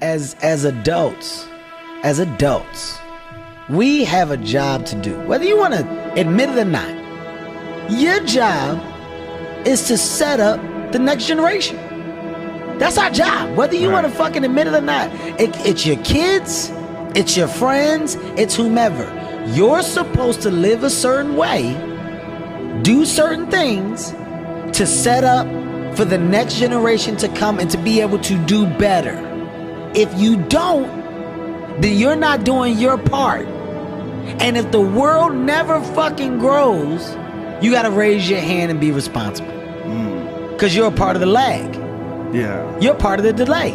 as adults, we have a job to do. Whether you want to admit it or not, your job is to set up the next generation. That's our job, whether you want to fucking admit it or not. It's your kids, it's your friends, it's whomever. You're supposed to live a certain way, do certain things to set up for the next generation to come and to be able to do better. If you don't, then you're not doing your part. And if the world never fucking grows, you gotta raise your hand and be responsible. Because you're a part of the lag. Yeah. You're part of the delay.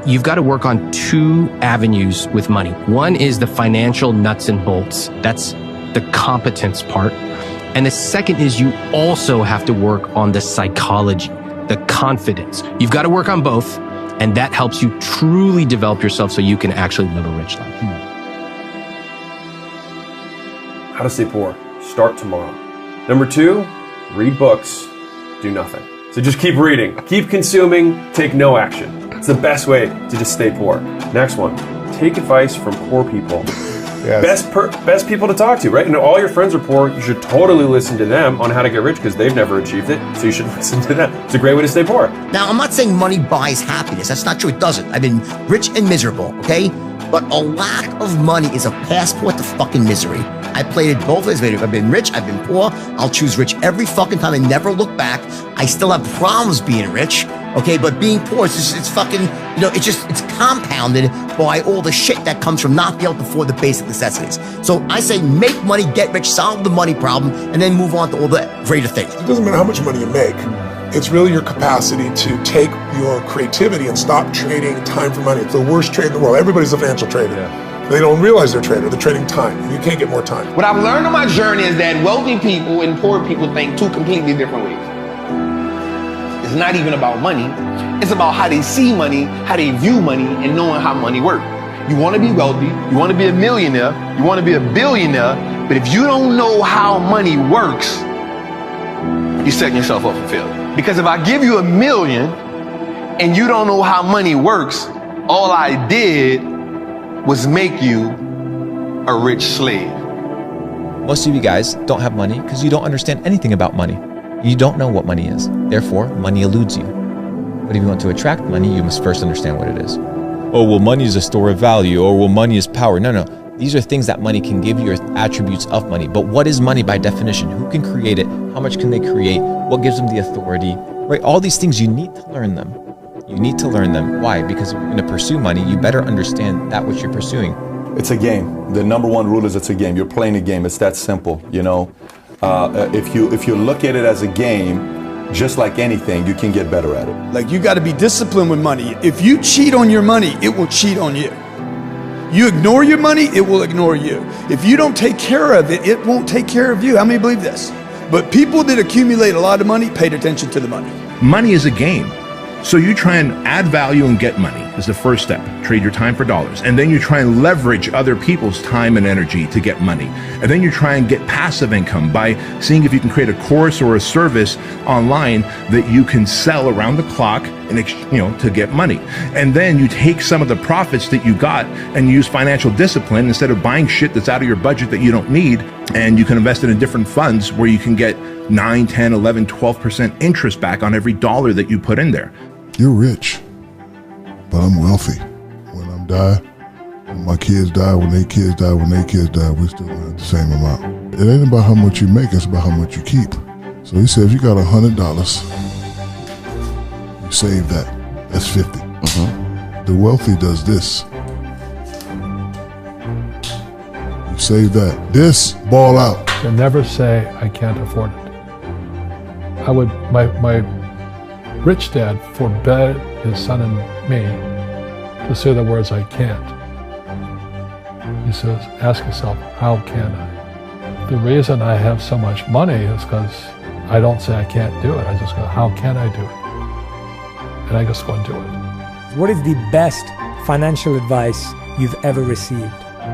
You've got to work on two avenues with money. One is the financial nuts and bolts. That's the competence part. And the second is you also have to work on the psychology, the confidence. You've got to work on both, and that helps you truly develop yourself so you can actually live a rich life. How to stay poor. Start tomorrow. Number 2, read books, do nothing. So just keep reading, keep consuming, take no action. It's the best way to just stay poor. Next one, take advice from poor people. Yes. Best people to talk to, right? And all your friends are poor. You should totally listen to them on how to get rich because they've never achieved it. So you should listen to them. It's a great way to stay poor. Now, I'm not saying money buys happiness. That's not true. It doesn't. I've been rich and miserable, okay? But a lack of money is a passport to fucking misery. I played it both ways. I've been rich, I've been poor. I'll choose rich every fucking time and never look back. I still have problems being rich, okay? But being poor, it's fucking, you know, it's compounded by all the shit that comes from not being able to afford the basic necessities. So I say make money, get rich, solve the money problem, and then move on to all the greater things. It doesn't matter how much money you make. It's really your capacity to take your creativity and stop trading time for money. It's the worst trade in the world. Everybody's a financial trader. Yeah. They don't realize they're a trader. They're trading time. You can't get more time. What I've learned on my journey is that wealthy people and poor people think two completely different ways. It's not even about money. It's about how they see money, how they view money, and knowing how money works. You want to be wealthy, you want to be a millionaire, you want to be a billionaire, but if you don't know how money works, you're setting yourself up for failure. Because if I give you $1 million and you don't know how money works, all I did was make you a rich slave. Most of you guys don't have money because you don't understand anything about money. You don't know what money is. Therefore, money eludes you. But if you want to attract money, you must first understand what it is. Oh, well, money is a store of value, or well, money is power. No. These are things that money can give you, or attributes of money. But what is money by definition? Who can create it? How much can they create? What gives them the authority? Right? All these things, you need to learn them. You need to learn them. Why? Because if you're going to pursue money, you better understand that which you're pursuing. It's a game. The number one rule is it's a game. You're playing a game. It's that simple, you know. If you look at it as a game, just like anything, you can get better at it. Like, you got to be disciplined with money. If you cheat on your money, it will cheat on you. You ignore your money, it will ignore you. If you don't take care of it, it won't take care of you. How many believe this? But people that accumulate a lot of money paid attention to the money. Money is a game. So you try and add value and get money is the first step. Trade your time for dollars. And then you try and leverage other people's time and energy to get money. And then you try and get passive income by seeing if you can create a course or a service online that you can sell around the clock and, to get money. And then you take some of the profits that you got and use financial discipline instead of buying shit that's out of your budget that you don't need. And you can invest it in different funds where you can get 9, 10, 11, 12% interest back on every dollar that you put in there. You're rich, but I'm wealthy. When I'm die, when my kids die, when their kids die, when their kids die, we still gonna have the same amount. It ain't about how much you make, it's about how much you keep. So he said, if you got $100, you save that. That's 50. The wealthy does this. You save that. This, ball out. So never say, I can't afford it. My rich dad forbade his son and me to say the words, I can't. He says, ask yourself, how can I? The reason I have so much money is because I don't say I can't do it. I just go, how can I do it? And I just go and do it. What is the best financial advice you've ever received?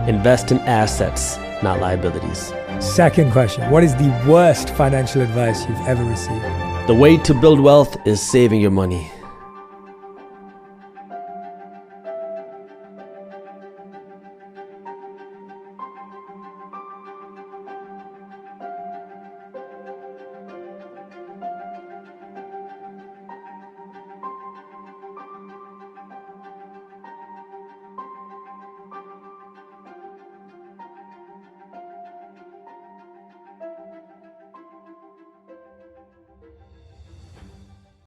Invest in assets, not liabilities. Second question, what is the worst financial advice you've ever received? The way to build wealth is saving your money.